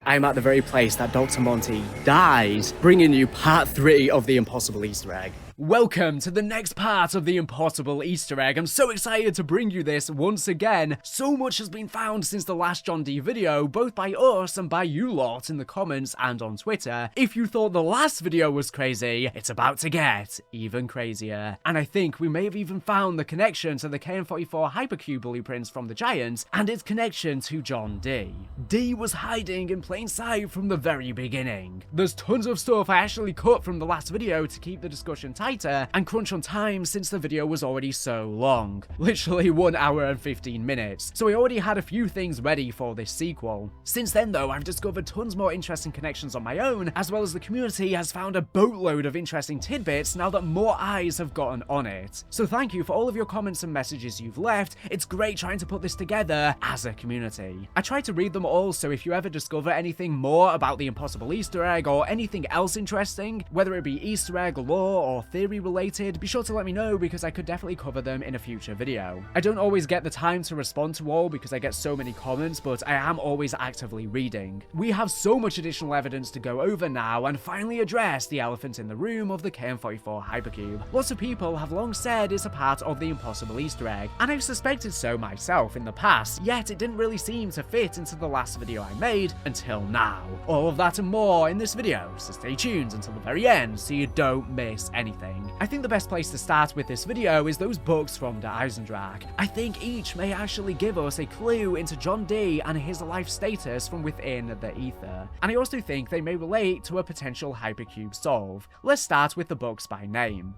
I'm at the very place that Dr. Monty dies, bringing you part 3 of the impossible Easter egg. Welcome to the next part of the impossible Easter egg. I'm so excited to bring you this once again. So much has been found since the last John Dee video, both by us and by you lot in the comments and on Twitter. If you thought the last video was crazy, it's about to get even crazier. And I think we may have even found the connection to the KN-44 Hypercube blueprints from the Giants and its connection to John Dee. Dee was hiding in plain sight from the very beginning. There's tons of stuff I actually cut from the last video to keep the discussion tighter and crunch on time since the video was already so long. Literally 1 hour and 15 minutes. So I already had a few things ready for this sequel. Since then though, I've discovered tons more interesting connections on my own, as well as the community has found a boatload of interesting tidbits now that more eyes have gotten on it. So thank you for all of your comments and messages you've left. It's great trying to put this together as a community. I try to read them all, so if you ever discover anything more about the impossible Easter egg or anything else interesting, whether it be Easter egg, lore, or theory related, be sure to let me know because I could definitely cover them in a future video. I don't always get the time to respond to all because I get so many comments, but I am always actively reading. We have so much additional evidence to go over now and finally address the elephant in the room of the KN-44 Hypercube. Lots of people have long said it's a part of the impossible Easter egg, and I've suspected so myself in the past, yet it didn't really seem to fit into the last video I made until now. All of that and more in this video, so stay tuned until the very end so you don't miss anything. I think the best place to start with this video is those books from the Eisendrache. I think each may actually give us a clue into John Dee and his life status from within the ether. And I also think they may relate to a potential Hypercube solve. Let's start with the books by name.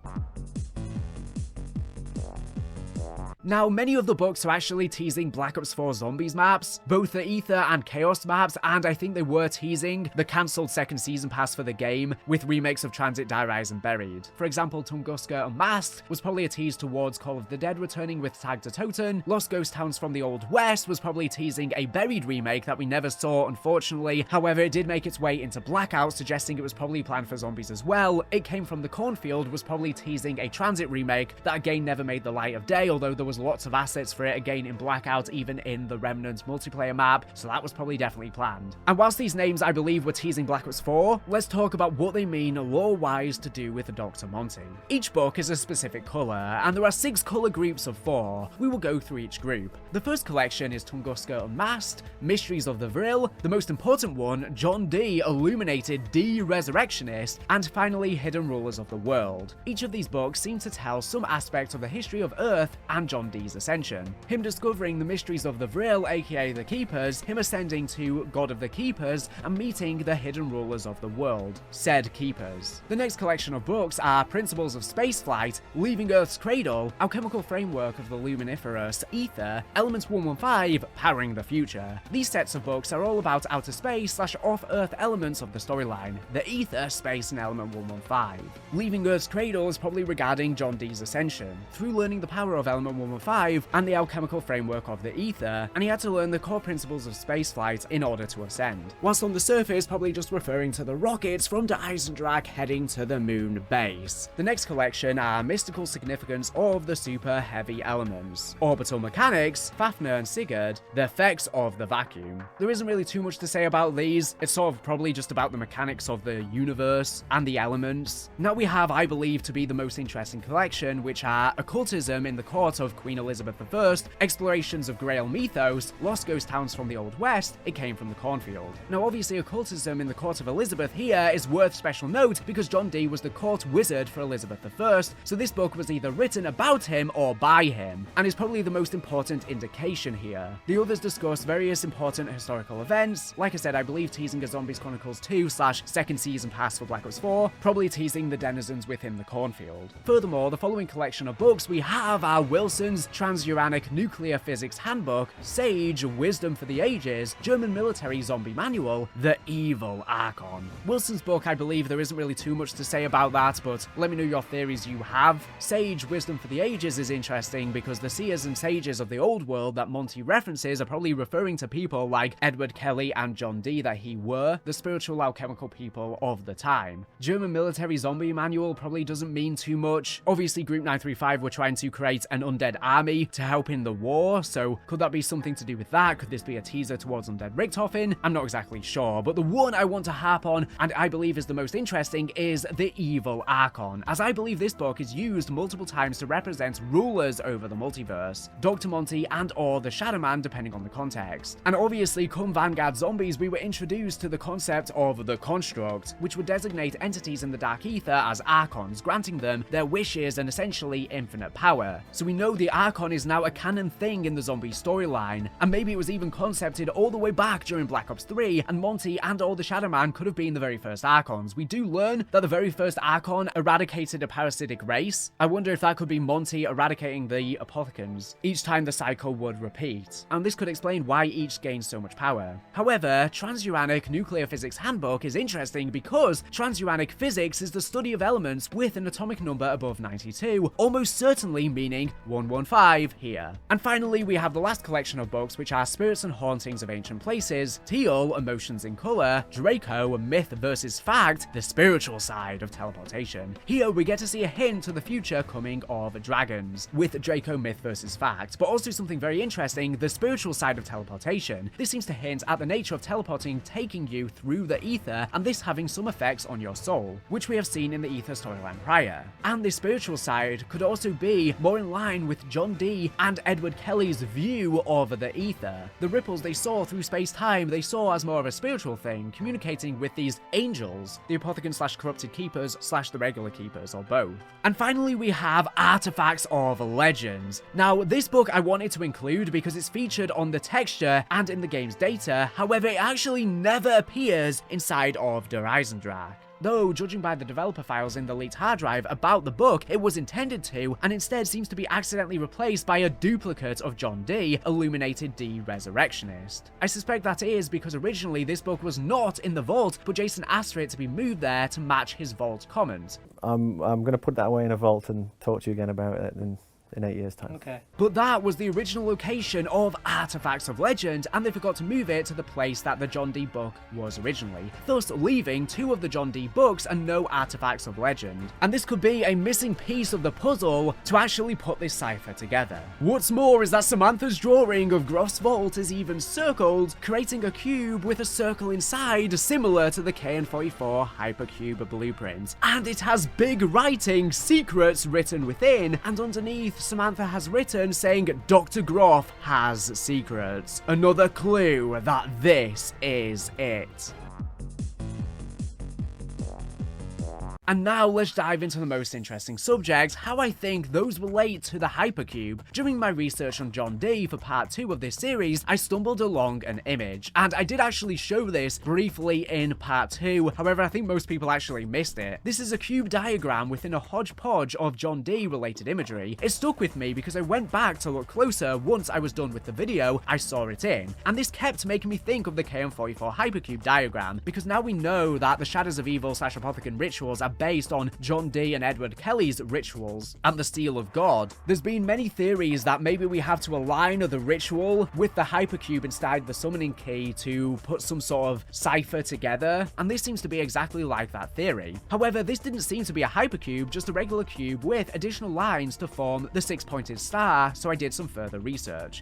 Now, many of the books are actually teasing Black Ops 4 Zombies maps, both the Ether and Chaos maps, and I think they were teasing the cancelled second season pass for the game with remakes of Transit, Die Rise, and Buried. For example, Tunguska Unmasked was probably a tease towards Call of the Dead returning with Tag to Toten. Lost Ghost Towns from the Old West was probably teasing a Buried remake that we never saw, unfortunately. However, it did make its way into Blackout, suggesting it was probably planned for zombies as well. It Came from the Cornfield was probably teasing a Transit remake that again never made the light of day, although there was lots of assets for it again in Blackout, even in the Remnant multiplayer map, so that was probably definitely planned. And whilst these names I believe were teasing Black Ops 4, let's talk about what they mean lore-wise to do with Dr. Monty. Each book is a specific colour, and there are 6 colour groups of 4. We will go through each group. The first collection is Tunguska Unmasked, Mysteries of the Vril, the most important one, John Dee, Illuminated Dee Resurrectionist, and finally Hidden Rulers of the World. Each of these books seem to tell some aspect of the history of Earth and John Dee's ascension. Him discovering the mysteries of the Vril, aka the Keepers, him ascending to God of the Keepers, and meeting the hidden rulers of the world, said Keepers. The next collection of books are Principles of Spaceflight, Leaving Earth's Cradle, Alchemical Framework of the Luminiferous, Ether, Elements 115, Powering the Future. These sets of books are all about outer space / off-Earth elements of the storyline, the Ether, Space, and Element 115. Leaving Earth's Cradle is probably regarding John Dee's ascension. Through learning the power of Element 115, and the alchemical framework of the ether, and he had to learn the core principles of spaceflight in order to ascend. Whilst on the surface, probably just referring to the rockets from the Eisendrache heading to the moon base. The next collection are Mystical Significance of the Super Heavy Elements, Orbital Mechanics, Fafnir and Sigurd, the Effects of the Vacuum. There isn't really too much to say about these, it's sort of probably just about the mechanics of the universe and the elements. Now we have, I believe, to be the most interesting collection, which are Occultism in the Court of Queen Elizabeth I, Explorations of Grail Mythos, Lost Ghost Towns from the Old West, It Came from the Cornfield. Now obviously Occultism in the Court of Elizabeth here is worth special note because John Dee was the court wizard for Elizabeth I, so this book was either written about him or by him, and is probably the most important indication here. The others discuss various important historical events, like I said, I believe teasing a Zombies Chronicles 2 / second season pass for Black Ops 4, probably teasing the denizens within the Cornfield. Furthermore, the following collection of books we have are Wilson's Transuranic Nuclear Physics Handbook, Sage, Wisdom for the Ages, German Military Zombie Manual, The Evil Archon. Wilson's book, I believe there isn't really too much to say about that, but let me know your theories you have. Sage, Wisdom for the Ages is interesting because the seers and sages of the old world that Monty references are probably referring to people like Edward Kelly and John Dee that he were, the spiritual alchemical people of the time. German Military Zombie Manual probably doesn't mean too much. Obviously Group 935 were trying to create an undead army to help in the war, so could that be something to do with that? Could this be a teaser towards Undead Richtofen? I'm not exactly sure, but the one I want to harp on, and I believe is the most interesting, is the Evil Archon, as I believe this book is used multiple times to represent rulers over the multiverse, Doctor Monty and or the Shadow Man depending on the context. And obviously come Vanguard Zombies we were introduced to the concept of the Construct, which would designate entities in the Dark Ether as Archons, granting them their wishes and essentially infinite power. So we know the Archon is now a canon thing in the zombie storyline, and maybe it was even concepted all the way back during Black Ops 3, and Monty and or the Shadow Man could have been the very first Archons. We do learn that the very first Archon eradicated a parasitic race. I wonder if that could be Monty eradicating the Apothicons each time the cycle would repeat, and this could explain why each gains so much power. However, Transuranic Nuclear Physics Handbook is interesting because transuranic physics is the study of elements with an atomic number above 92, almost certainly meaning 115 here. And finally, we have the last collection of books, which are Spirits and Hauntings of Ancient Places, Teal, Emotions in Color, Draco, Myth versus Fact, the spiritual side of teleportation. Here we get to see a hint to the future coming of dragons, with Draco, Myth versus Fact, but also something very interesting, the spiritual side of teleportation. This seems to hint at the nature of teleporting taking you through the ether, and this having some effects on your soul, which we have seen in the ether storyline prior. And the spiritual side could also be more in line with John Dee and Edward Kelly's view of the ether. The ripples they saw through space-time they saw as more of a spiritual thing, communicating with these angels, the Apothicon / corrupted keepers / the regular keepers, or both. And finally we have Artifacts of Legend. Now this book I wanted to include because it's featured on the texture and in the game's data, however it actually never appears inside of Der Eisendrache. Though, judging by the developer files in the leaked hard drive about the book, it was intended to, and instead seems to be accidentally replaced by a duplicate of John Dee, Illuminated Dee Resurrectionist. I suspect that is because originally this book was not in the vault, but Jason asked for it to be moved there to match his vault comment. I'm going to put that away in a vault and talk to you again about it in 8 years' time. Okay. But that was the original location of Artifacts of Legend, and they forgot to move it to the place that the John Dee book was originally, thus leaving 2 of the John Dee books and no Artifacts of Legend. And this could be a missing piece of the puzzle to actually put this cipher together. What's more is that Samantha's drawing of Groff's vault is even circled, creating a cube with a circle inside, similar to the KN-44 Hypercube blueprint. And it has big writing, secrets, written within, and underneath Samantha has written saying Dr. Groff has secrets. Another clue that this is it. And now let's dive into the most interesting subject, how I think those relate to the Hypercube. During my research on John Dee for part 2 of this series, I stumbled along an image, and I did actually show this briefly in part 2, however I think most people actually missed it. This is a cube diagram within a hodgepodge of John Dee related imagery. It stuck with me because I went back to look closer once I was done with the video I saw it in, and this kept making me think of the KN-44 Hypercube diagram, because now we know that the Shadows of Evil / Apothicon rituals are based on John Dee and Edward Kelly's rituals and the Steel of God. There's been many theories that maybe we have to align the ritual with the Hypercube inside the summoning key to put some sort of cipher together, and this seems to be exactly like that theory. However, this didn't seem to be a Hypercube, just a regular cube with additional lines to form the 6-pointed star, so I did some further research.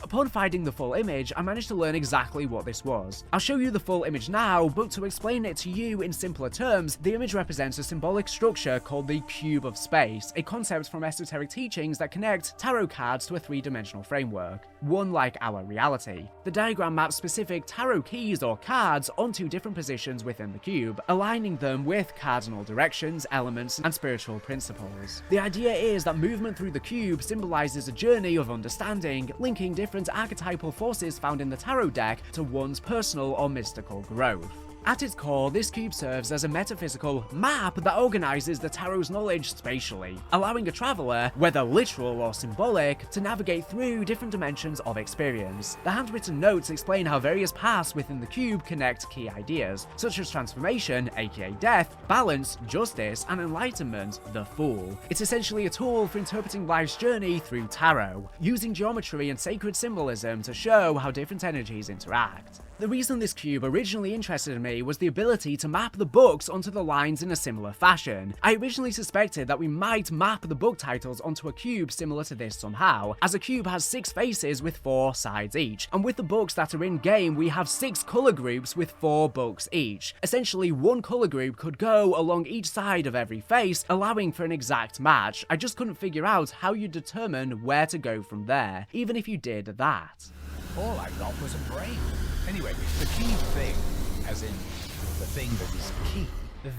Upon finding the full image, I managed to learn exactly what this was. I'll show you the full image now, but to explain it to you in simpler terms, the image represents a symbolic structure called the Cube of Space, a concept from esoteric teachings that connect tarot cards to a 3-dimensional framework, one like our reality. The diagram maps specific tarot keys or cards onto different positions within the cube, aligning them with cardinal directions, elements, and spiritual principles. The idea is that movement through the cube symbolizes a journey of understanding, linking different archetypal forces found in the tarot deck to one's personal or mystical growth. At its core, this cube serves as a metaphysical map that organizes the tarot's knowledge spatially, allowing a traveler, whether literal or symbolic, to navigate through different dimensions of experience. The handwritten notes explain how various paths within the cube connect key ideas, such as transformation, aka death, balance, justice, and enlightenment, the Fool. It's essentially a tool for interpreting life's journey through tarot, using geometry and sacred symbolism to show how different energies interact. The reason this cube originally interested me was the ability to map the books onto the lines in a similar fashion. I originally suspected that we might map the book titles onto a cube similar to this somehow, as a cube has 6 faces with 4 sides each, and with the books that are in game we have 6 color groups with 4 books each. Essentially, one color group could go along each side of every face, allowing for an exact match. I just couldn't figure out how you determine where to go from there, even if you did that. All I got was a brain. Anyway, the key thing, as in the thing that is key.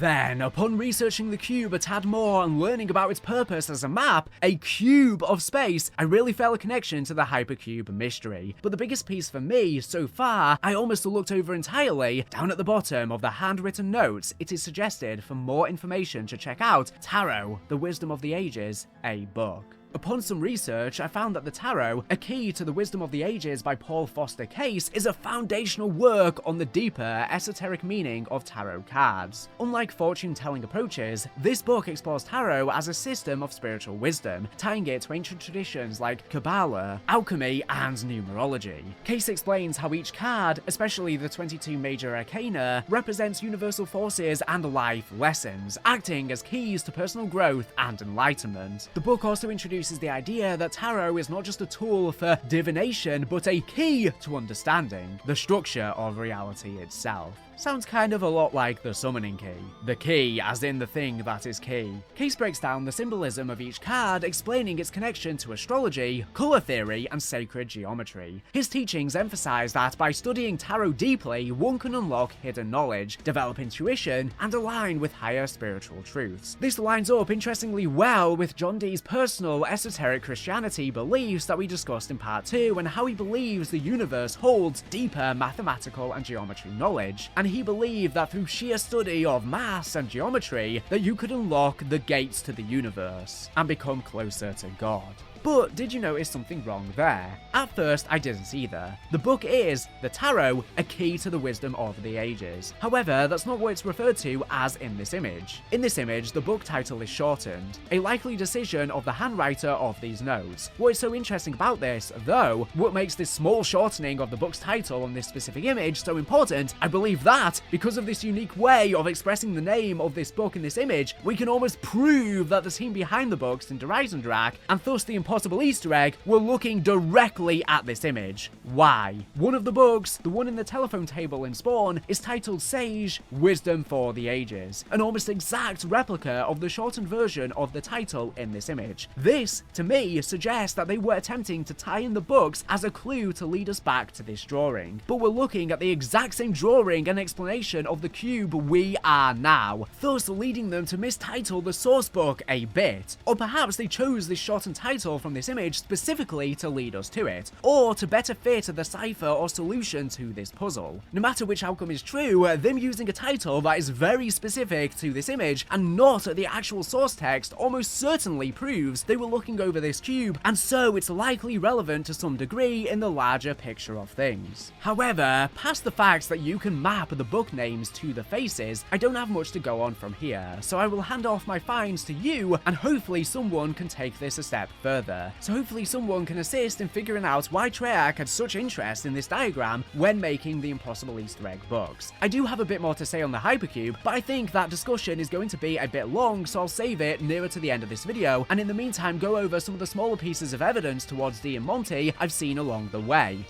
Then, upon researching the cube a tad more and learning about its purpose as a map, a cube of space, I really felt a connection to the Hypercube mystery. But the biggest piece for me, so far, I almost looked over entirely. Down at the bottom of the handwritten notes, it is suggested for more information to check out Tarot, The Wisdom of the Ages, a book. Upon some research, I found that the Tarot, A Key to the Wisdom of the Ages by Paul Foster Case, is a foundational work on the deeper, esoteric meaning of tarot cards. Unlike fortune-telling approaches, this book explores tarot as a system of spiritual wisdom, tying it to ancient traditions like Kabbalah, alchemy, and numerology. Case explains how each card, especially the 22 major arcana, represents universal forces and life lessons, acting as keys to personal growth and enlightenment. The book also introduces the idea that tarot is not just a tool for divination, but a key to understanding the structure of reality itself. Sounds kind of a lot like the summoning key. The key, as in the thing that is key. Case breaks down the symbolism of each card, explaining its connection to astrology, color theory, and sacred geometry. His teachings emphasize that by studying tarot deeply, one can unlock hidden knowledge, develop intuition, and align with higher spiritual truths. This lines up interestingly well with John Dee's personal esoteric Christianity beliefs that we discussed in part 2, and how he believes the universe holds deeper mathematical and geometry knowledge, and he believed that through sheer study of maths and geometry that you could unlock the gates to the universe and become closer to God. But did you notice something wrong there? At first, I didn't either. The book is The Tarot, A Key to the Wisdom of the Ages. However, that's not what it's referred to as in this image. In this image, the book title is shortened, a likely decision of the handwriter of these notes. What is so interesting about this, though, what makes this small shortening of the book's title on this specific image so important, I believe that, because of this unique way of expressing the name of this book in this image, we can almost prove that the team behind the books in Eisendrache, and thus the possible Easter egg, were looking directly at this image. Why? One of the books, the one in the telephone table in Spawn, is titled Sage, Wisdom for the Ages, an almost exact replica of the shortened version of the title in this image. This, to me, suggests that they were attempting to tie in the books as a clue to lead us back to this drawing, but we're looking at the exact same drawing and explanation of the cube we are now, thus leading them to mistitle the source book a bit. Or perhaps they chose this shortened title from this image specifically to lead us to it, or to better fit the cipher or solution to this puzzle. No matter which outcome is true, them using a title that is very specific to this image and not the actual source text almost certainly proves they were looking over this cube, and so it's likely relevant to some degree in the larger picture of things. However, past the fact that you can map the book names to the faces, I don't have much to go on from here, so I will hand off my finds to you, and hopefully someone can take this a step further. So hopefully someone can assist in figuring out why Treyarch had such interest in this diagram when making the Impossible Easter Egg books. I do have a bit more to say on the Hypercube, but I think that discussion is going to be a bit long, so I'll save it nearer to the end of this video, and in the meantime go over some of the smaller pieces of evidence towards Dee and Monty I've seen along the way.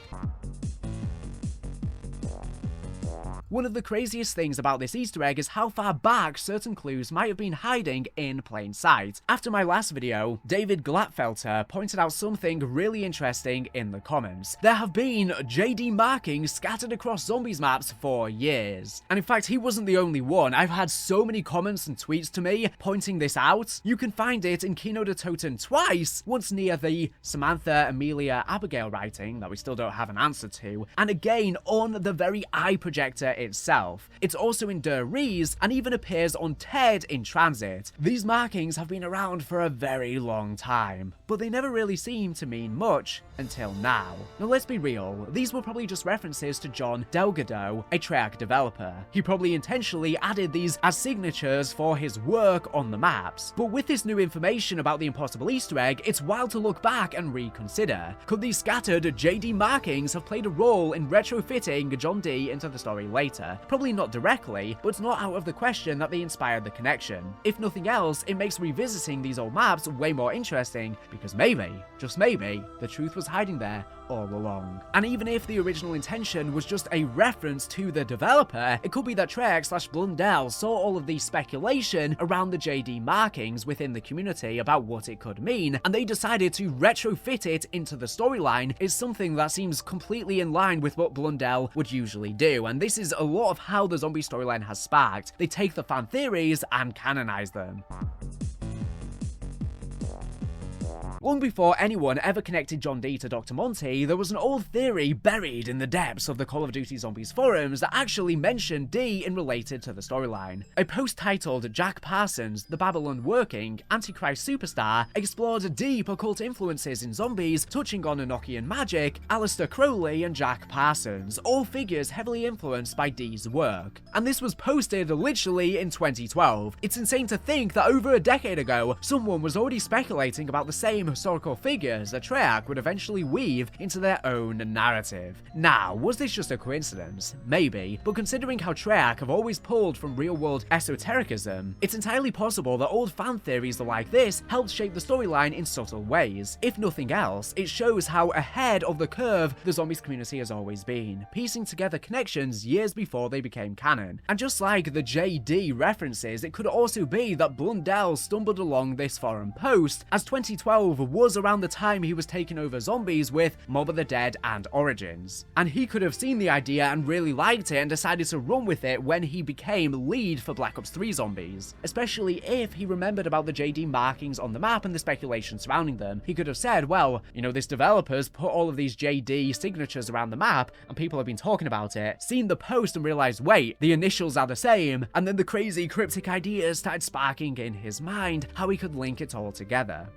One of the craziest things about this Easter egg is how far back certain clues might have been hiding in plain sight. After my last video, David Glatfelter pointed out something really interesting in the comments. There have been JD markings scattered across zombies maps for years. And in fact, he wasn't the only one. I've had so many comments and tweets to me pointing this out. You can find it in Kino de Toten twice, once near the Samantha Amelia Abigail writing that we still don't have an answer to, and again on the very eye projector itself. It's also in Der Riese and even appears on TED in transit. These markings have been around for a very long time, but they never really seem to mean much until now. Now let's be real, these were probably just references to John Dee, a Treyarch developer. He probably intentionally added these as signatures for his work on the maps. But with this new information about the impossible Easter egg, it's wild to look back and reconsider. Could these scattered JD markings have played a role in retrofitting John Dee into the story later? Probably not directly, but it's not out of the question that they inspired the connection. If nothing else, it makes revisiting these old maps way more interesting, because maybe, just maybe, the truth was hiding there all along. And even if the original intention was just a reference to the developer, it could be that Treyarch/Blundell saw all of the speculation around the JD markings within the community about what it could mean, and they decided to retrofit it into the storyline. Is something that seems completely in line with what Blundell would usually do, and this is a lot of how the zombie storyline has sparked. They take the fan theories and canonize them. Long before anyone ever connected John Dee to Doctor Monty, there was an old theory buried in the depths of the Call of Duty Zombies forums that actually mentioned Dee in related to the storyline. A post titled Jack Parsons, the Babylon Working Antichrist Superstar, explored deep occult influences in zombies, touching on Enochian magic, Aleister Crowley and Jack Parsons, all figures heavily influenced by Dee's work. And this was posted literally in 2012. It's insane to think that over a decade ago, someone was already speculating about the same historical figures that Treyarch would eventually weave into their own narrative. Now, was this just a coincidence? Maybe, but considering how Treyarch have always pulled from real-world esotericism, it's entirely possible that old fan theories like this helped shape the storyline in subtle ways. If nothing else, it shows how ahead of the curve the zombies community has always been, piecing together connections years before they became canon. And just like the JD references, it could also be that Blundell stumbled along this forum post, as 2012 was around the time he was taking over zombies with Mob of the Dead and Origins. And he could have seen the idea and really liked it and decided to run with it when he became lead for Black Ops 3 Zombies. Especially if he remembered about the JD markings on the map and the speculation surrounding them. He could have said, well, you know, this developer's put all of these JD signatures around the map and people have been talking about it, seen the post and realized, wait, the initials are the same, and then the crazy cryptic ideas started sparking in his mind how he could link it all together.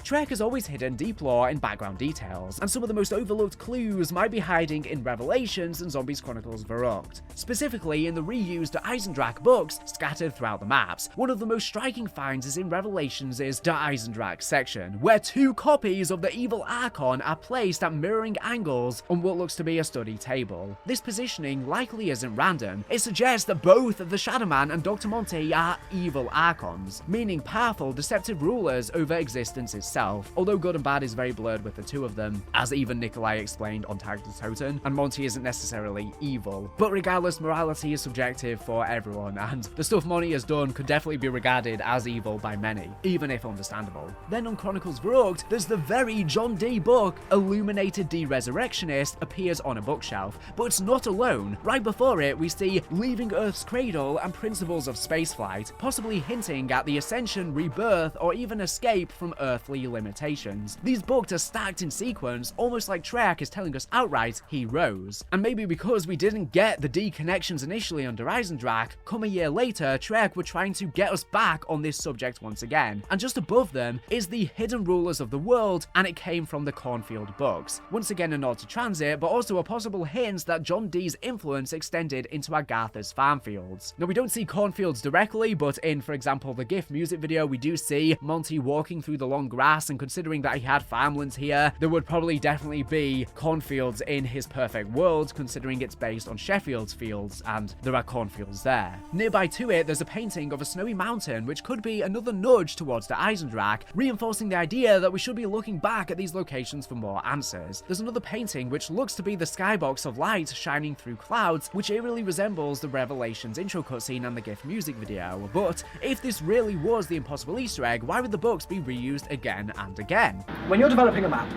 Treyarch has always hidden deep lore in background details, and some of the most overlooked clues might be hiding in Revelations and Zombies Chronicles Verrucht, specifically in the reused Eisendrache books scattered throughout the maps. One of the most striking finds is in Revelations' Der Eisendrache section, where 2 copies of the evil Archon are placed at mirroring angles on what looks to be a study table. This positioning likely isn't random. It suggests that both the Shadow Man and Doctor Monty are evil Archons, meaning powerful, deceptive rulers over existence itself. Although good and bad is very blurred with the two of them, as even Nikolai explained on Tag the Totem, and Monty isn't necessarily evil. But regardless, morality is subjective for everyone, and the stuff Monty has done could definitely be regarded as evil by many, even if understandable. Then on Chronicles Verrucht, there's the very John Dee book, Illuminated Dee Resurrectionist, appears on a bookshelf, but it's not alone. Right before it, we see Leaving Earth's Cradle and Principles of Spaceflight, possibly hinting at the ascension, rebirth, or even escape from earthly limitations. These books are stacked in sequence, almost like Treyarch is telling us outright he rose. And maybe because we didn't get the Dee connections initially under Eisendrache, come a year later, Treyarch were trying to get us back on this subject once again. And just above them is the Hidden Rulers of the World, and it came from the Cornfield books. Once again a nod to transit, but also a possible hint that John Dee's influence extended into Agatha's farm fields. Now we don't see cornfields directly, but in, for example, the GIF music video, we do see Monty walking through the long grass, and considering that he had farmlands here, there would probably definitely be cornfields in his perfect world, considering it's based on Sheffield's fields, and there are cornfields there. Nearby to it, there's a painting of a snowy mountain, which could be another nudge towards the Eisendrache, reinforcing the idea that we should be looking back at these locations for more answers. There's another painting which looks to be the skybox of light shining through clouds, which eerily resembles the Revelations intro cutscene and the GIF music video. But if this really was the impossible Easter egg, why would the books be reused again and again? When you're developing a map,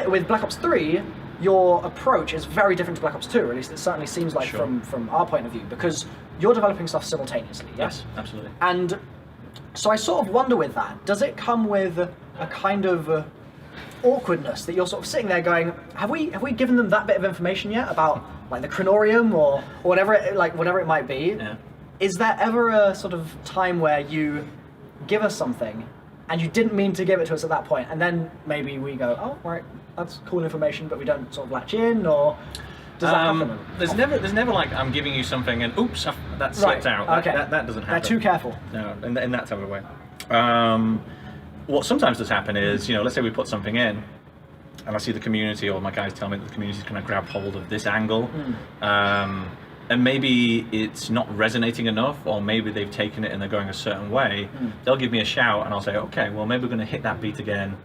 with Black Ops 3, your approach is very different to Black Ops 2, or at least it certainly seems like from our point of view, because you're developing stuff simultaneously, yes? Absolutely. And so I sort of wonder with that, does it come with a kind of awkwardness that you're sort of sitting there going, have we given them that bit of information yet about like the Kronorium or whatever it might be? Yeah. Is there ever a sort of time where you give us something and you didn't mean to give it to us at that point, and then maybe we go, oh, right, that's cool information, but we don't sort of latch in, or does that happen? There's never like I'm giving you something and oops, that slipped out. Okay. That doesn't happen. They're too careful. No, in that type of way. What sometimes does happen is, let's say we put something in, and I see the community or my guys tell me that the community's going to grab hold of this angle, and maybe it's not resonating enough, or maybe they've taken it and they're going a certain way. They'll give me a shout, and I'll say, okay, well maybe we're going to hit that beat again,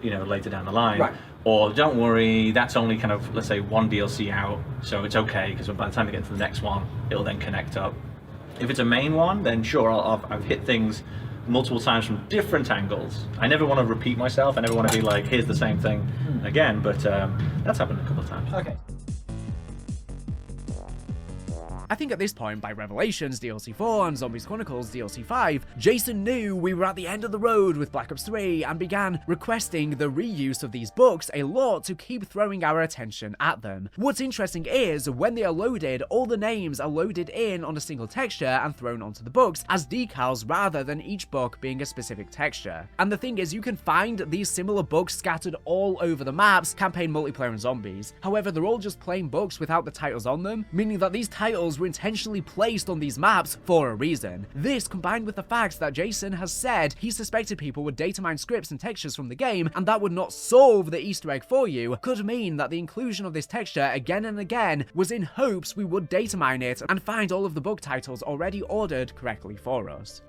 later down the line. Right. Or don't worry, that's only kind of, let's say, one DLC out, so it's okay, because by the time we get to the next one, it'll then connect up. If it's a main one, then sure, I've hit things multiple times from different angles. I never want to repeat myself. I never want to be like, here's the same thing again, but that's happened a couple of times. Okay. I think at this point, by Revelations DLC 4 and Zombies Chronicles DLC 5, Jason knew we were at the end of the road with Black Ops 3 and began requesting the reuse of these books a lot to keep throwing our attention at them. What's interesting is, when they are loaded, all the names are loaded in on a single texture and thrown onto the books as decals rather than each book being a specific texture. And the thing is, you can find these similar books scattered all over the maps, campaign, multiplayer, and zombies. However, they're all just plain books without the titles on them, meaning that these titles were intentionally placed on these maps for a reason. This, combined with the fact that Jason has said he suspected people would data mine scripts and textures from the game, and that would not solve the Easter egg for you, could mean that the inclusion of this texture again and again was in hopes we would data mine it and find all of the book titles already ordered correctly for us.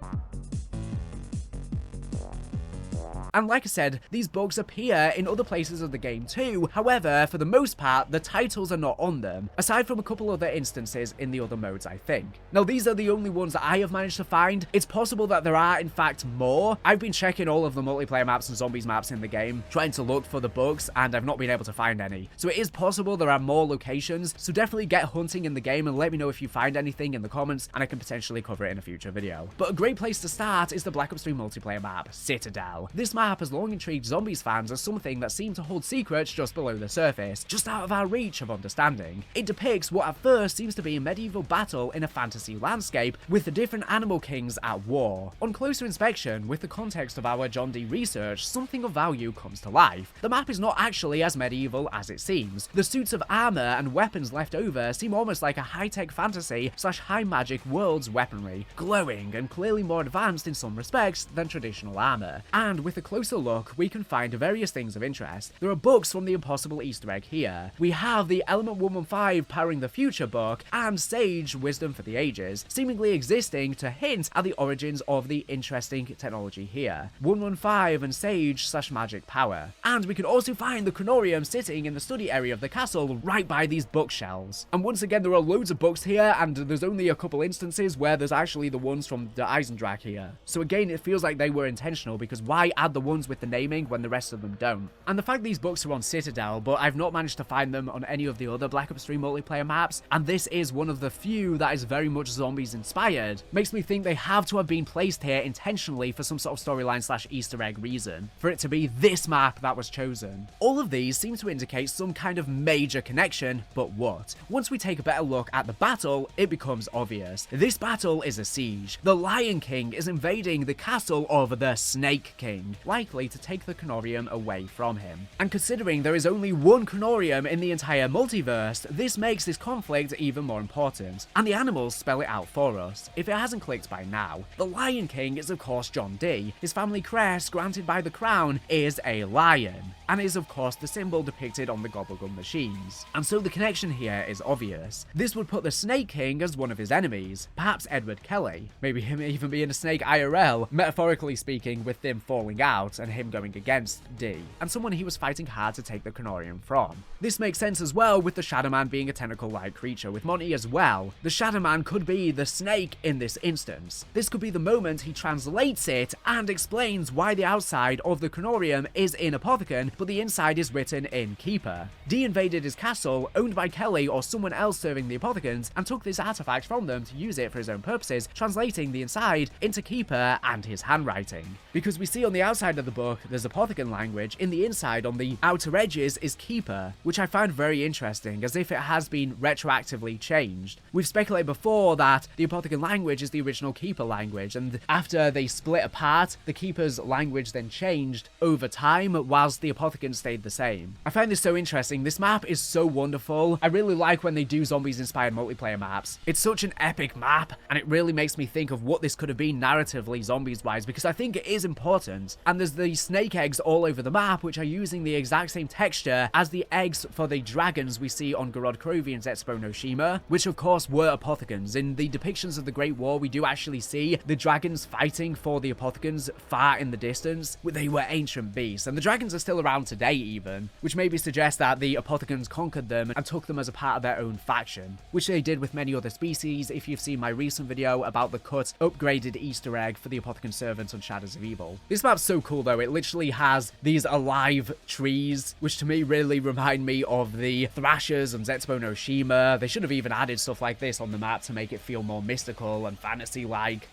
And like I said, these bugs appear in other places of the game too. However, for the most part, the titles are not on them, aside from a couple other instances in the other modes, I think. Now, these are the only ones that I have managed to find. It's possible that there are, in fact, more. I've been checking all of the multiplayer maps and zombies maps in the game, trying to look for the bugs, and I've not been able to find any. So it is possible there are more locations, so definitely get hunting in the game and let me know if you find anything in the comments, and I can potentially cover it in a future video. But a great place to start is the Black Ops 3 multiplayer map, Citadel. This map has long intrigued zombies fans as something that seemed to hold secrets just below the surface, just out of our reach of understanding. It depicts what at first seems to be a medieval battle in a fantasy landscape, with the different animal kings at war. On closer inspection, with the context of our John Dee research, something of value comes to life. The map is not actually as medieval as it seems. The suits of armor and weapons left over seem almost like a high-tech fantasy / high magic world's weaponry, glowing and clearly more advanced in some respects than traditional armor. And with a closer look, we can find various things of interest. There are books from the Impossible Easter egg here. We have the Element 115 Powering the Future book and Sage Wisdom for the Ages, seemingly existing to hint at the origins of the interesting technology here. 115 and Sage / magic power. And we can also find the Kronorium sitting in the study area of the castle right by these bookshelves. And once again, there are loads of books here, and there's only a couple instances where there's actually the ones from the Eisendrache here. So again, it feels like they were intentional, because why add the ones with the naming when the rest of them don't? And the fact these books are on Citadel, but I've not managed to find them on any of the other Black Ops 3 multiplayer maps, and this is one of the few that is very much zombies inspired, makes me think they have to have been placed here intentionally for some sort of storyline / Easter egg reason, for it to be this map that was chosen. All of these seem to indicate some kind of major connection, but what? Once we take a better look at the battle, it becomes obvious. This battle is a siege. The Lion King is invading the castle of the Snake King, likely to take the Kronorium away from him. And considering there is only one Kronorium in the entire multiverse, this makes this conflict even more important. And the animals spell it out for us, if it hasn't clicked by now. The Lion King is of course John Dee. His family crest, granted by the crown, is a lion, and is of course the symbol depicted on the Gobblegum machines. And so the connection here is obvious. This would put the Snake King as one of his enemies, perhaps Edward Kelly, maybe him even being a snake IRL, metaphorically speaking, with them falling out and him going against Dee, and someone he was fighting hard to take the Kronorium from. This makes sense as well with the Shadow Man being a tentacle-like creature with Monty as well. The Shadow Man could be the snake in this instance. This could be the moment he translates it and explains why the outside of the Kronorium is in Apothecon, but the inside is written in Keeper. Dee invaded his castle, owned by Kelly or someone else serving the Apothecons, and took this artifact from them to use it for his own purposes, translating the inside into Keeper and his handwriting. Because we see on the outside outside of the book, there's Apothicon language. In the inside, on the outer edges, is Keeper, which I found very interesting, as if it has been retroactively changed. We've speculated before that the Apothicon language is the original Keeper language, and after they split apart, the Keeper's language then changed over time, whilst the Apothicon stayed the same. I find this so interesting. This map is so wonderful. I really like when they do zombies-inspired multiplayer maps. It's such an epic map, and it really makes me think of what this could have been narratively, zombies-wise, because I think it is important. And there's the snake eggs all over the map, which are using the exact same texture as the eggs for the dragons we see on Kronorium and Zetsubo no Shima, which of course were Apothicons. In the depictions of the Great War, we do actually see the dragons fighting for the Apothicons far in the distance. They were ancient beasts, and the dragons are still around today even, which maybe suggests that the Apothicons conquered them and took them as a part of their own faction, which they did with many other species. If you've seen my recent video about the cut upgraded Easter egg for the Apothicon servants on Shadows of Evil. This map's so cool though. It literally has these alive trees, which to me really remind me of the Thrashers and Zetsubo no Shima. They should have even added stuff like this on the map to make it feel more mystical and fantasy-like.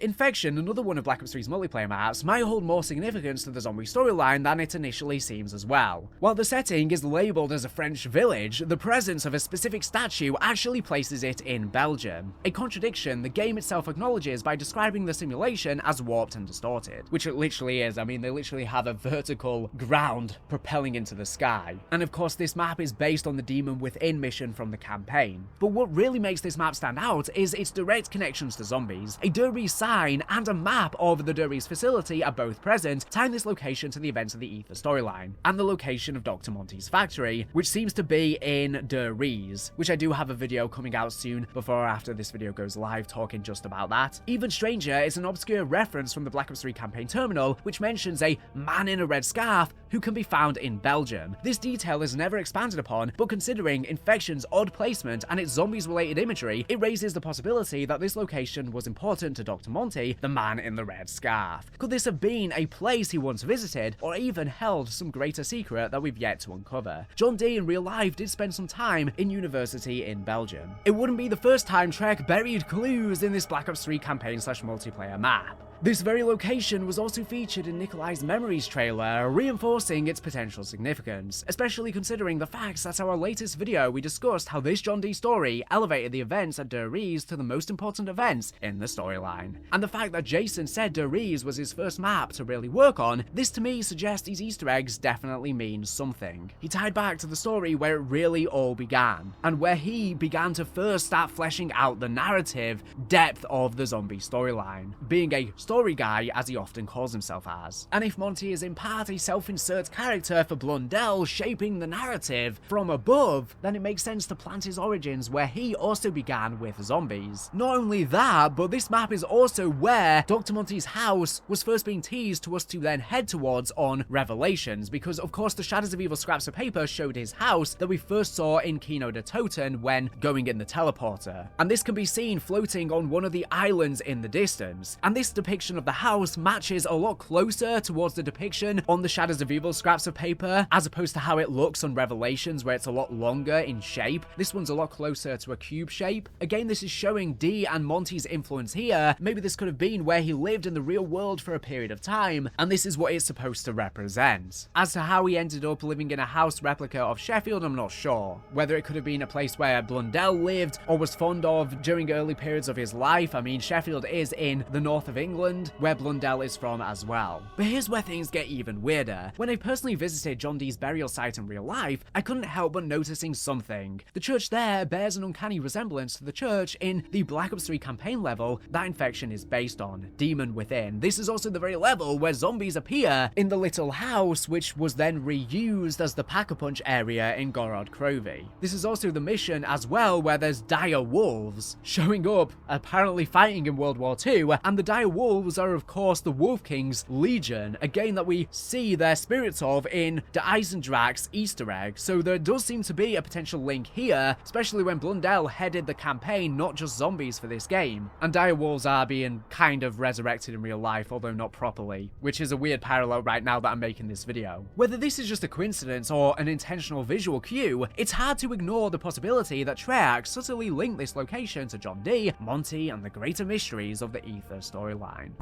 Infection, another one of Black Ops 3's multiplayer maps, might hold more significance to the zombie storyline than it initially seems as well. While the setting is labelled as a French village, the presence of a specific statue actually places it in Belgium, a contradiction the game itself acknowledges by describing the simulation as warped and distorted, which it literally is. I mean, they literally have a vertical ground propelling into the sky. And of course, this map is based on the Demon Within mission from the campaign. But what really makes this map stand out is its direct connections to zombies. A derby sign and a map of the Derby's facility are both present, tying this location to the events of the Ether storyline, and the location of Doctor Monty's factory, which seems to be in Derby's, which I do have a video coming out soon before or after this video goes live talking just about that. Even stranger is an obscure reference from the Black Ops 3 campaign terminal, which mentions a man in a red scarf who can be found in Belgium. This detail is never expanded upon, but considering Infection's odd placement and its zombies-related imagery, it raises the possibility that this location was important to Dr. Monty, the man in the red scarf. Could this have been a place he once visited, or even held some greater secret that we've yet to uncover? John Dee in real life did spend some time in university in Belgium. It wouldn't be the first time Trek buried clues in this Black Ops 3 campaign/multiplayer map. This very location was also featured in Nikolai's Memories trailer, reinforcing its potential significance, especially considering the fact that our latest video we discussed how this John Dee story elevated the events at Der Riese to the most important events in the storyline. And the fact that Jason said Der Riese was his first map to really work on, this to me suggests these Easter eggs definitely mean something. He tied back to the story where it really all began, and where he began to first start fleshing out the narrative depth of the zombie storyline, being a story guy as he often calls himself as. And if Monty is in part a self-insert character for Blundell shaping the narrative from above, then it makes sense to plant his origins where he also began with zombies. Not only that, but this map is also where Dr. Monty's house was first being teased to us to then head towards on Revelations, because of course the Shadows of Evil scraps of paper showed his house that we first saw in Kino de Toten when going in the teleporter. And this can be seen floating on one of the islands in the distance. And this depiction of the house matches a lot closer towards the depiction on the Shadows of Evil scraps of paper, as opposed to how it looks on Revelations where it's a lot longer in shape. This one's a lot closer to a cube shape. Again, this is showing Dee and Monty's influence here. Maybe this could have been where he lived in the real world for a period of time, and this is what it's supposed to represent. As to how he ended up living in a house replica of Sheffield, I'm not sure. Whether it could have been a place where Blundell lived or was fond of during early periods of his life. I mean, Sheffield is in the north of England, where Blundell is from as well. But here's where things get even weirder. When I personally visited John Dee's burial site in real life, I couldn't help but noticing something. The church there bears an uncanny resemblance to the church in the Black Ops 3 campaign level that Infection is based on, Demon Within. This is also the very level where zombies appear in the little house, which was then reused as the Pack-a-Punch area in Gorod Krovi. This is also the mission as well where there's dire wolves showing up, apparently fighting in World War II, and the dire wolves are of course the Wolf King's Legion, again that we see their spirits of in the Eisendrache's Easter egg, so there does seem to be a potential link here, especially when Blundell headed the campaign, not just zombies for this game. And dire wolves are being kind of resurrected in real life, although not properly, which is a weird parallel right now that I'm making this video. Whether this is just a coincidence or an intentional visual cue, it's hard to ignore the possibility that Treyarch subtly linked this location to John Dee, Monty, and the greater mysteries of the Ether storyline. design.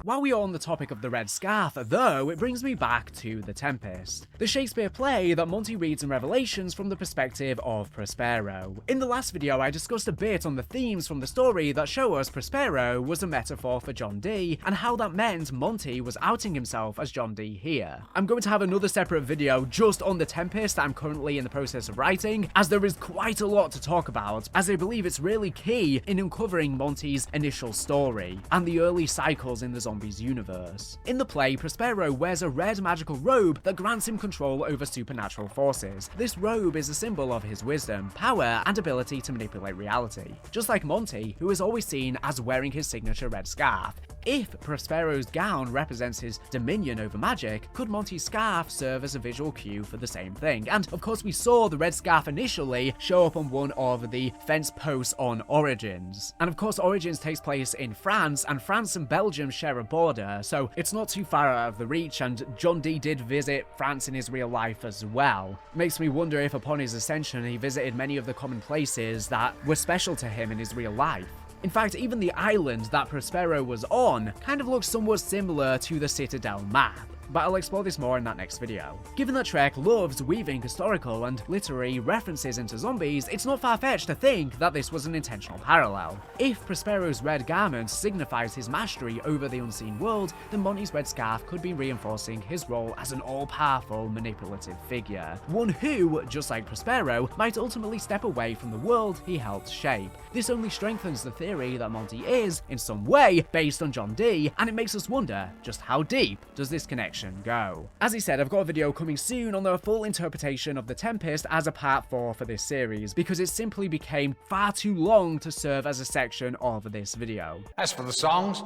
While we are on the topic of the Red Scarf, though, it brings me back to The Tempest, the Shakespeare play that Monty reads in Revelations from the perspective of Prospero. In the last video, I discussed a bit on the themes from the story that show us Prospero was a metaphor for John Dee, and how that meant Monty was outing himself as John Dee here. I'm going to have another separate video just on The Tempest that I'm currently in the process of writing, as there is quite a lot to talk about, as I believe it's really key in uncovering Monty's initial story, and the early cycles in the Zombies universe. In the play, Prospero wears a red magical robe that grants him control over supernatural forces. This robe is a symbol of his wisdom, power, and ability to manipulate reality, just like Monty, who is always seen as wearing his signature red scarf. If Prospero's gown represents his dominion over magic, could Monty's scarf serve as a visual cue for the same thing? And of course we saw the red scarf initially show up on one of the fence posts on Origins. And of course Origins takes place in France, and France and Belgium share a border, so it's not too far out of the reach, and John Dee did visit France in his real life as well. Makes me wonder if upon his ascension he visited many of the common places that were special to him in his real life. In fact, even the island that Prospero was on kind of looks somewhat similar to the Citadel map, but I'll explore this more in that next video. Given that Trek loves weaving historical and literary references into zombies, it's not far-fetched to think that this was an intentional parallel. If Prospero's red garment signifies his mastery over the unseen world, then Monty's red scarf could be reinforcing his role as an all-powerful manipulative figure, one who, just like Prospero, might ultimately step away from the world he helped shape. This only strengthens the theory that Monty is, in some way, based on John Dee, and it makes us wonder just how deep does this connection go. As I said, I've got a video coming soon on the full interpretation of The Tempest as a part 4 for this series, because it simply became far too long to serve as a section of this video. As for the songs,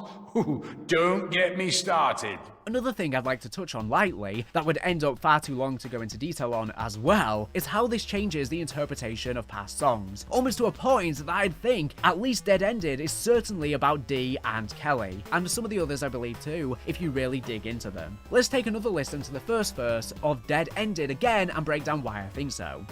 don't get me started. Another thing I'd like to touch on lightly, that would end up far too long to go into detail on as well, is how this changes the interpretation of past songs, almost to a point that I'd think at least Dead Ended is certainly about Dee and Kelly, and some of the others I believe too, if you really dig into them. Let's take another listen to the first verse of Dead Ended again and break down why I think so.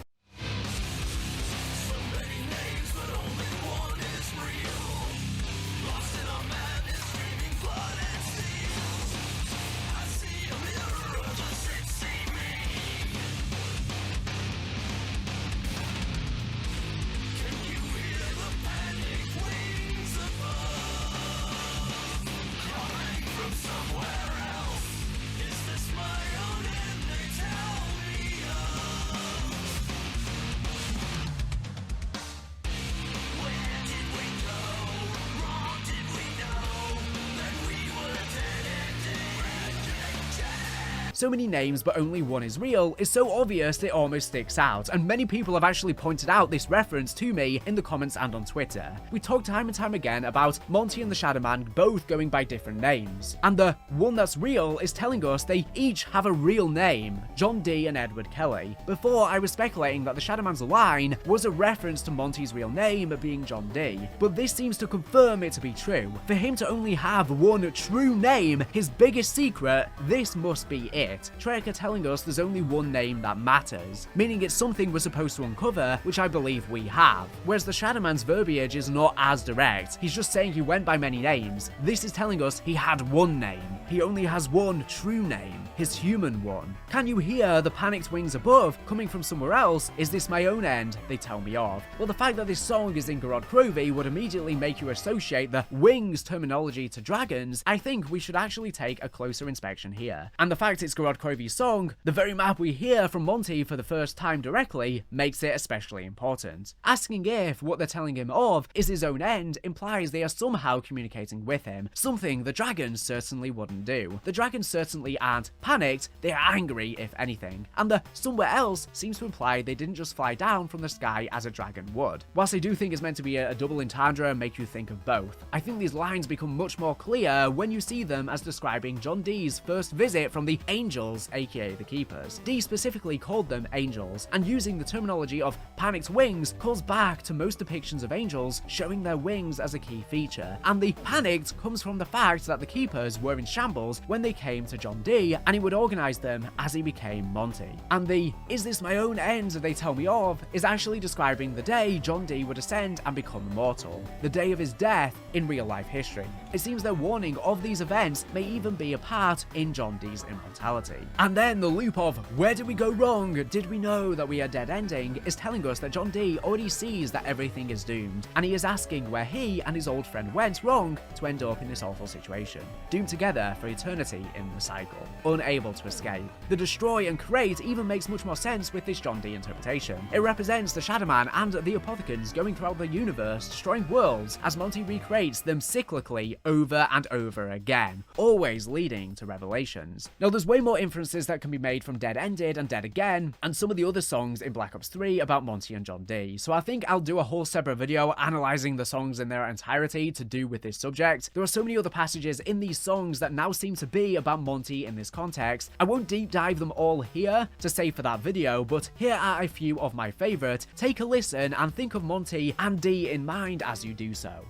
So many names but only one is real is so obvious it almost sticks out, and many people have actually pointed out this reference to me in the comments and on Twitter. We talk time and time again about Monty and the Shadow Man both going by different names, and the one that's real is telling us they each have a real name, John Dee and Edward Kelly. Before, I was speculating that the Shadow Man's line was a reference to Monty's real name being John Dee, but this seems to confirm it to be true. For him to only have one true name, his biggest secret, this must be it. Trek are telling us there's only one name that matters, meaning it's something we're supposed to uncover, which I believe we have. Whereas the Shadow Man's verbiage is not as direct, he's just saying he went by many names. This is telling us he had one name. He only has one true name, his human one. Can you hear the panicked wings above coming from somewhere else? Is this my own end they tell me of? Well, the fact that this song is in Gorod Krovi would immediately make you associate the wings terminology to dragons. I think we should actually take a closer inspection here. And the fact it's Gorod Krovi's song, the very map we hear from Monty for the first time directly, makes it especially important. Asking if what they're telling him of is his own end implies they are somehow communicating with him, something the dragons certainly wouldn't do. The dragons certainly aren't panicked, they are angry if anything, and the somewhere else seems to imply they didn't just fly down from the sky as a dragon would. Whilst I do think it's meant to be a double entendre and make you think of both, I think these lines become much more clear when you see them as describing John Dee's first visit from the ancient angels, aka the Keepers. Dee specifically called them angels, and using the terminology of panicked wings calls back to most depictions of angels showing their wings as a key feature. And the panicked comes from the fact that the Keepers were in shambles when they came to John Dee, and he would organize them as he became Monty. And the "is this my own end they tell me of" is actually describing the day John Dee would ascend and become immortal, the day of his death in real life history. It seems their warning of these events may even be a part in John Dee's immortality. And then the loop of "where did we go wrong? Did we know that we are dead ending?" is telling us that John Dee already sees that everything is doomed, and he is asking where he and his old friend went wrong to end up in this awful situation, doomed together for eternity in the cycle, unable to escape. The destroy and create even makes much more sense with this John Dee interpretation. It represents the Shadow Man and the Apothecans going throughout the universe, destroying worlds as Monty recreates them cyclically over and over again, always leading to revelations. Now, there's way more inferences that can be made from Dead Ended and Dead Again, and some of the other songs in Black Ops 3 about Monty and John Dee, so I think I'll do a whole separate video analysing the songs in their entirety to do with this subject. There are so many other passages in these songs that now seem to be about Monty in this context. I won't deep dive them all here to save for that video, but here are a few of my favourite. Take a listen and think of Monty and Dee in mind as you do so.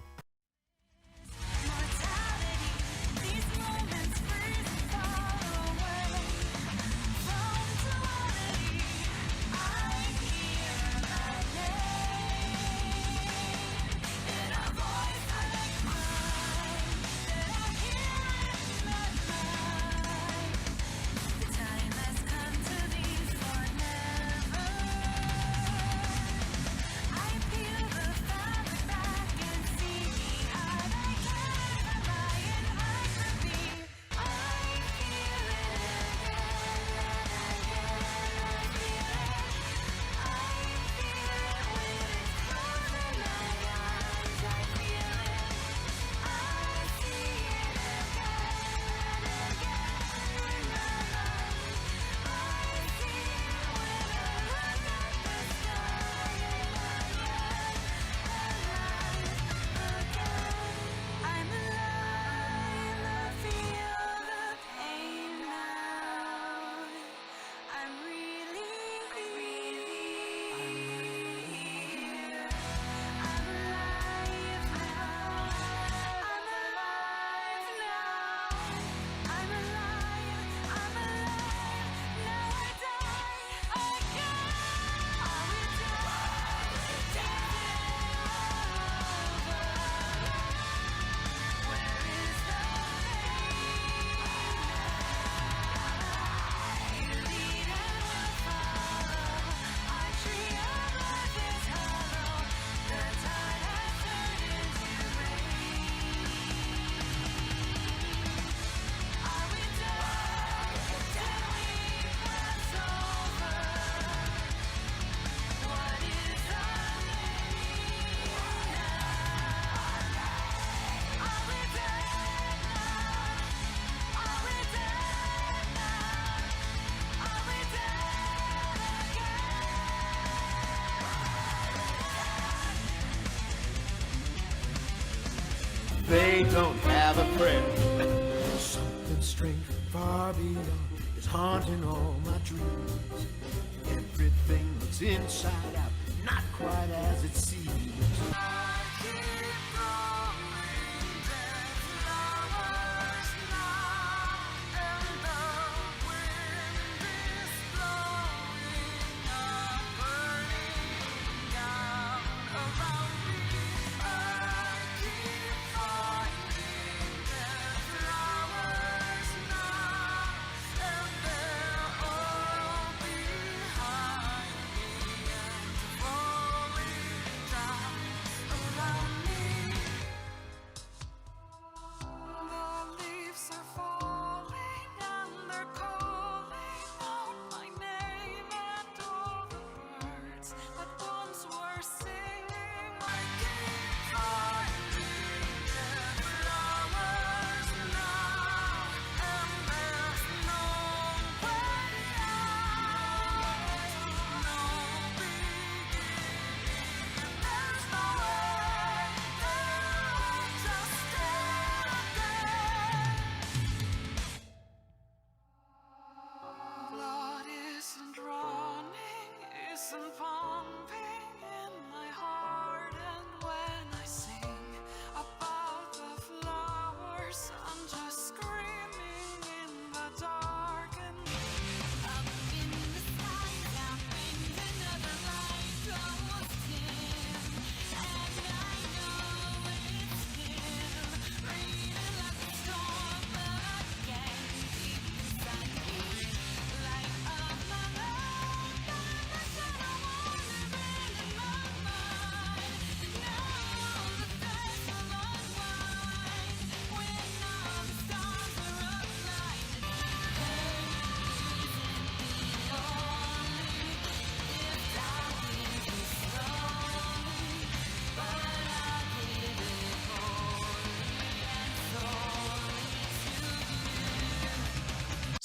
They don't have a friend. Something strange far beyond is haunting all my dreams. Everything looks inside out, not quite as it seems.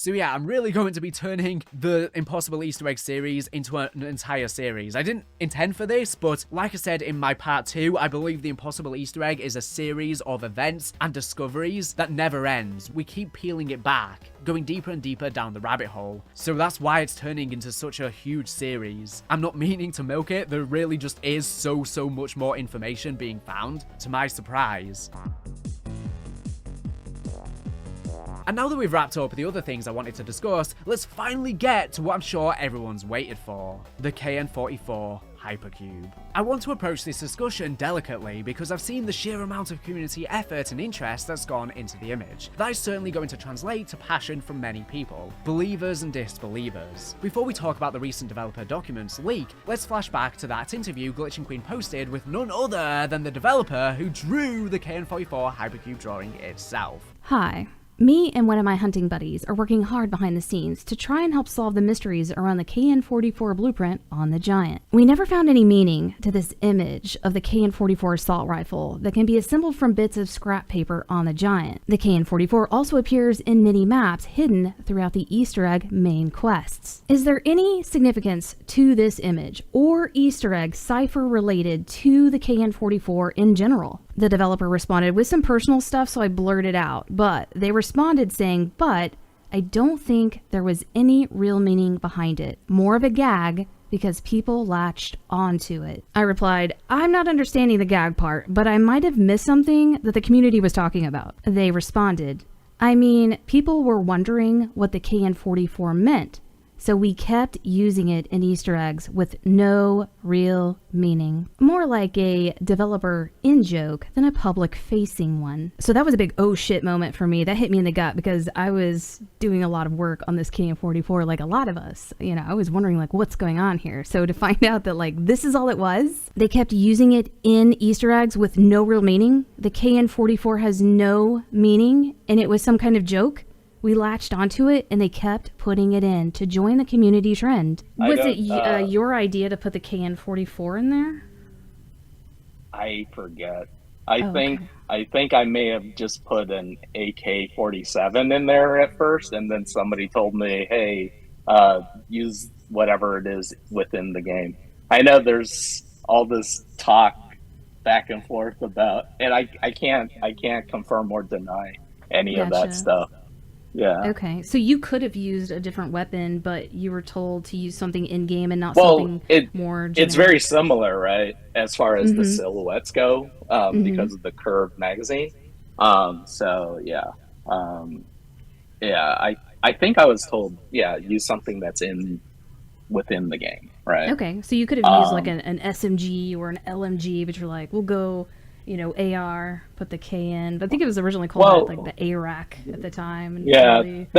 So yeah, I'm really going to be turning the Impossible Easter Egg series into an entire series. I didn't intend for this, but like I said in my part 2, I believe the Impossible Easter Egg is a series of events and discoveries that never ends. We keep peeling it back, going deeper and deeper down the rabbit hole. So that's why it's turning into such a huge series. I'm not meaning to milk it, there really just is so much more information being found, to my surprise. And now that we've wrapped up the other things I wanted to discuss, let's finally get to what I'm sure everyone's waited for, the KN-44 Hypercube. I want to approach this discussion delicately because I've seen the sheer amount of community effort and interest that's gone into the image. That is certainly going to translate to passion from many people, believers and disbelievers. Before we talk about the recent developer documents leak, let's flash back to that interview Glitch and Queen posted with none other than the developer who drew the KN-44 Hypercube drawing itself. Hi. Me and one of my hunting buddies are working hard behind the scenes to try and help solve the mysteries around the KN-44 blueprint on the Giant. We never found any meaning to this image of the KN-44 assault rifle that can be assembled from bits of scrap paper on the Giant. The KN-44 also appears in mini maps hidden throughout the Easter egg main quests. Is there any significance to this image or Easter egg cipher related to the KN-44 in general? The developer responded with some personal stuff, so I blurted out, but they responded saying, but I don't think there was any real meaning behind it. More of a gag because people latched onto it. I replied, I'm not understanding the gag part, but I might have missed something that the community was talking about. They responded, I mean, people were wondering what the KN-44 meant. So we kept using it in Easter eggs with no real meaning. More like a developer in-joke than a public-facing one. So that was a big oh shit moment for me. That hit me in the gut because I was doing a lot of work on this KN-44 like a lot of us. You know, I was wondering like what's going on here. So to find out that like this is all it was, they kept using it in Easter eggs with no real meaning. The KN-44 has no meaning and it was some kind of joke. We latched onto it and they kept putting it in to join the community trend. Was it your idea to put the KN-44 in there? I forget. I think I may have just put an AK-47 in there at first, and then somebody told me, hey, use whatever it is within the game. I know there's all this talk back and forth about, and I can't confirm or deny any of that stuff. Yeah. Okay, so you could have used a different weapon, but you were told to use something in-game and not something more generic. It's very similar, right, as far as the silhouettes go, because of the curved magazine. So, yeah. I think I was told, use something that's within the game, right? Okay, so you could have used like an SMG or an LMG, but you're like, we'll go... you know, AR, put the K in. But I think it was originally called like the ARAC at the time. And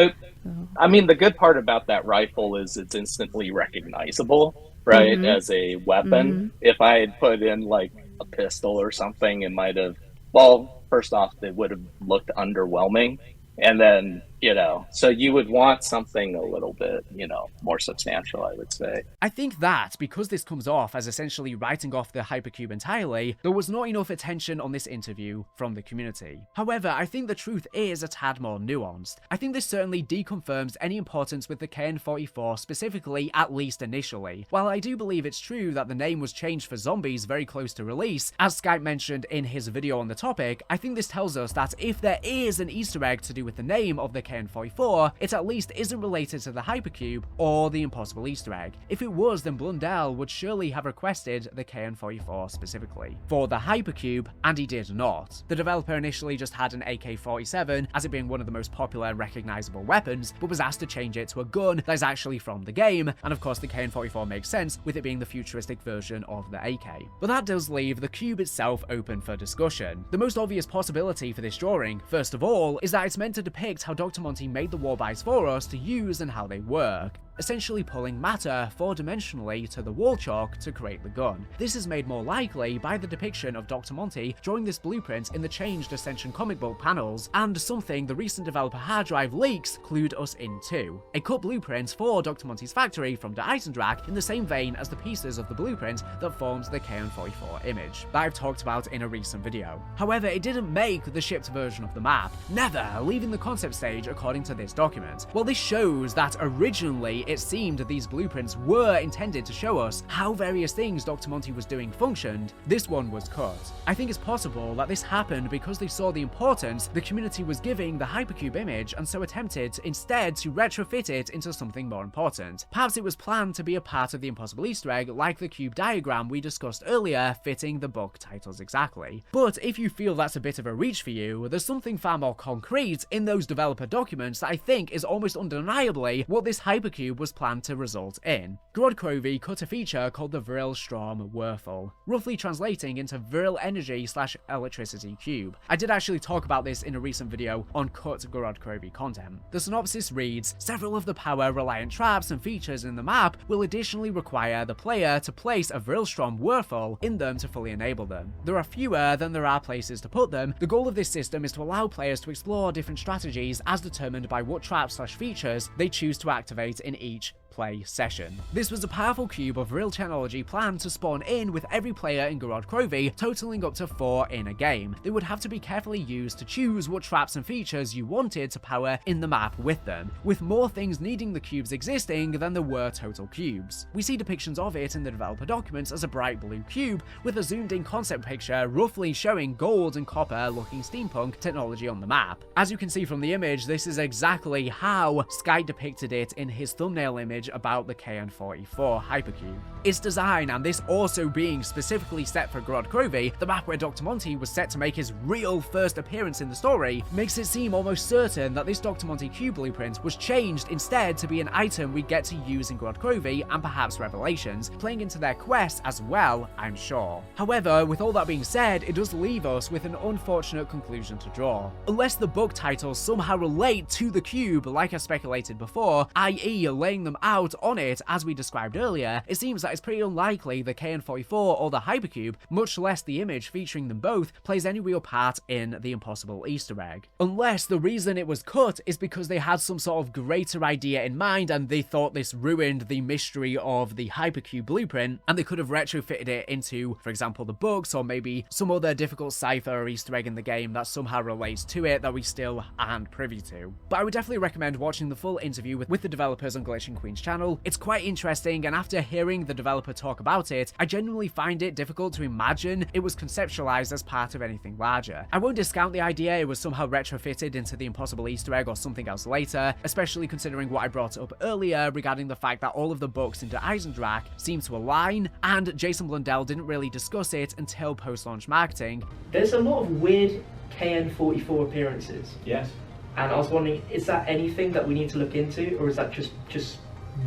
I mean, the good part about that rifle is it's instantly recognizable, right, as a weapon. If I had put in like a pistol or something, it might have, well, first off, it would have looked underwhelming. And then, you know, so you would want something a little bit, you know, more substantial, I would say. I think that, because this comes off as essentially writing off the Hypercube entirely, there was not enough attention on this interview from the community. However, I think the truth is a tad more nuanced. I think this certainly deconfirms any importance with the KN-44 specifically, at least initially. While I do believe it's true that the name was changed for zombies very close to release, as Skype mentioned in his video on the topic, I think this tells us that if there is an Easter egg to do with the name of the KN-44, it at least isn't related to the Hypercube or the Impossible Easter egg. If it was, then Blundell would surely have requested the KN-44 specifically for the Hypercube, and he did not. The developer initially just had an AK-47 as it being one of the most popular and recognizable weapons, but was asked to change it to a gun that is actually from the game, and of course the KN-44 makes sense with it being the futuristic version of the AK. But that does leave the cube itself open for discussion. The most obvious possibility for this drawing, first of all, is that it's meant to depict how Doctor Monty made the warbuys for us to use and how they work, essentially pulling matter 4-dimensionally to the wall chalk to create the gun. This is made more likely by the depiction of Doctor Monty drawing this blueprint in the changed Ascension comic book panels, and something the recent developer hard drive leaks clued us into. A cut blueprint for Doctor Monty's factory from the Eisendrache in the same vein as the pieces of the blueprint that forms the KN-44 image that I've talked about in a recent video. However, it didn't make the shipped version of the map, never, leaving the concept stage image according to this document. Well, this shows that originally it seemed these blueprints were intended to show us how various things Dr. Monty was doing functioned. This one was cut. I think it's possible that this happened because they saw the importance the community was giving the Hypercube image and so attempted instead to retrofit it into something more important. Perhaps it was planned to be a part of the impossible Easter egg like the cube diagram we discussed earlier, fitting the book titles exactly. But if you feel that's a bit of a reach for you, there's something far more concrete in those developer documents that I think is almost undeniably what this Hypercube was planned to result in. Kronorium cut a feature called the Vril Strom Würfel, roughly translating into Vril Energy / Electricity Cube. I did actually talk about this in a recent video on cut Kronorium content. The synopsis reads, several of the power-reliant traps and features in the map will additionally require the player to place a Vril Strom Würfel in them to fully enable them. There are fewer than there are places to put them. The goal of this system is to allow players to explore different strategies as determined by what traps / features they choose to activate in each play session. This was a powerful cube of real technology planned to spawn in with every player in Kronorium, totaling up to 4 in a game. They would have to be carefully used to choose what traps and features you wanted to power in the map with them, with more things needing the cubes existing than there were total cubes. We see depictions of it in the developer documents as a bright blue cube with a zoomed in concept picture roughly showing gold and copper looking steampunk technology on the map. As you can see from the image, this is exactly how Sky depicted it in his thumbnail image about the KN-44 Hypercube. Its design, and this also being specifically set for Kronorium, the map where Dr. Monty was set to make his real first appearance in the story, makes it seem almost certain that this Dr. Monty cube blueprint was changed instead to be an item we get to use in Kronorium and perhaps Revelations, playing into their quests as well, I'm sure. However, with all that being said, it does leave us with an unfortunate conclusion to draw. Unless the book titles somehow relate to the cube like I speculated before, i.e. laying them out on it as we described earlier, it seems that it's pretty unlikely the KN-44 or the Hypercube, much less the image featuring them both, plays any real part in the impossible Easter egg. Unless the reason it was cut is because they had some sort of greater idea in mind and they thought this ruined the mystery of the Hypercube blueprint and they could have retrofitted it into, for example, the books or maybe some other difficult cipher or Easter egg in the game that somehow relates to it that we still aren't privy to. But I would definitely recommend watching the full interview with the developers on Glitching Queen's channel. It's quite interesting, and after hearing the developer talk about it, I genuinely find it difficult to imagine it was conceptualized as part of anything larger. I won't discount the idea it was somehow retrofitted into the impossible Easter egg or something else later, especially considering what I brought up earlier regarding the fact that all of the books into Eisendrache seem to align, and Jason Blundell didn't really discuss it until post-launch marketing. There's a lot of weird KN-44 appearances. Yes. And I was wondering, is that anything that we need to look into, or is that just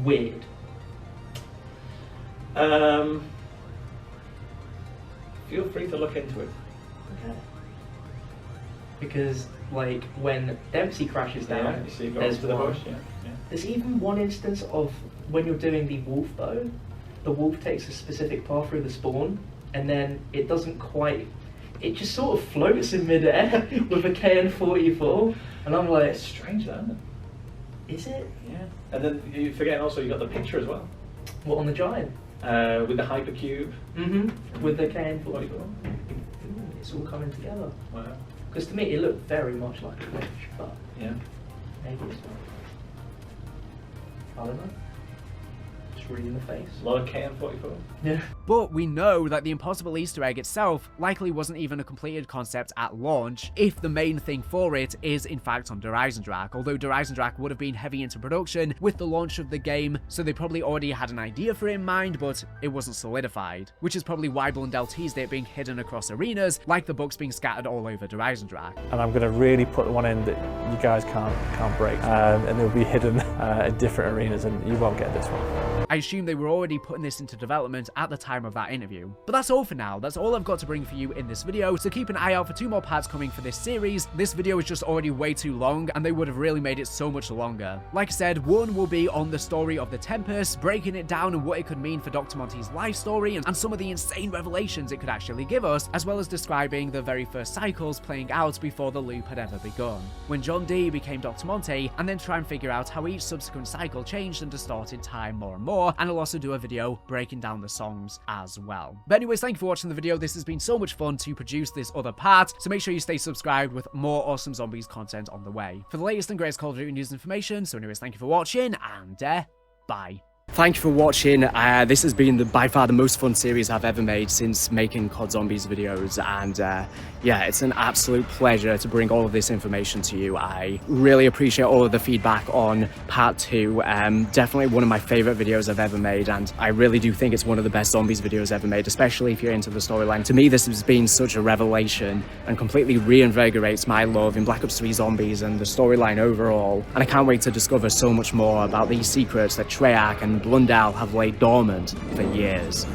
weird? Feel free to look into it. Okay. Because, like, when Dempsey crashes down, you see it there's goes to the one. bush, yeah. There's even one instance of when you're doing the wolf bow, the wolf takes a specific path through the spawn, and then it doesn't quite, it just sort of floats in midair with a KN-44, and I'm like, It's strange, that, isn't it? is it? Yeah. And then you forget also you got the picture as well. What, on the giant? With the Hypercube. Mm-hmm. With the KN-44. Ooh, It's all coming together. wow. Because to me, it looked very much like a glitch, but Yeah. maybe it's not. I don't know. Just reading the face. A lot of KN-44. Yeah. But we know that the impossible Easter egg itself likely wasn't even a completed concept at launch, if the main thing for it is in fact on Der Eisendrache, although Der Eisendrache would have been heavy into production with the launch of the game, so they probably already had an idea for it in mind, but it wasn't solidified, which is probably why Blundell teased it being hidden across arenas, like the books being scattered all over Der Eisendrache. And I'm going to really put one in that you guys can't break, and they'll be hidden in different arenas, and you won't get this one. I assume they were already putting this into development at the time of that interview. But that's all for now. That's all I've got to bring for you in this video, so keep an eye out for 2 more parts coming for this series. This video is just already way too long, and they would have really made it so much longer. Like I said, 1 will be on the story of the Tempest, breaking it down and what it could mean for Dr. Monty's life story, and some of the insane revelations it could actually give us, as well as describing the very first cycles playing out before the loop had ever begun, when John Dee became Dr. Monty, and then try and figure out how each subsequent cycle changed and distorted time more and more, more, and I'll also do a video breaking down the songs as well. But anyways, thank you for watching the video. This has been so much fun to produce this other part, so make sure you stay subscribed with more awesome zombies content on the way. For the latest and greatest Call of Duty news and information, so anyways, thank you for watching, and bye. Thank you for watching. This has been by far the most fun series I've ever made since making COD Zombies videos, and yeah, it's an absolute pleasure to bring all of this information to you. I really appreciate all of the feedback on part 2. Definitely one of my favorite videos I've ever made, and I really do think it's one of the best Zombies videos ever made, especially if you're into the storyline. To me, this has been such a revelation and completely reinvigorates my love in Black Ops 3 Zombies and the storyline overall, and I can't wait to discover so much more about these secrets that Treyarch and Blundell have laid dormant for years.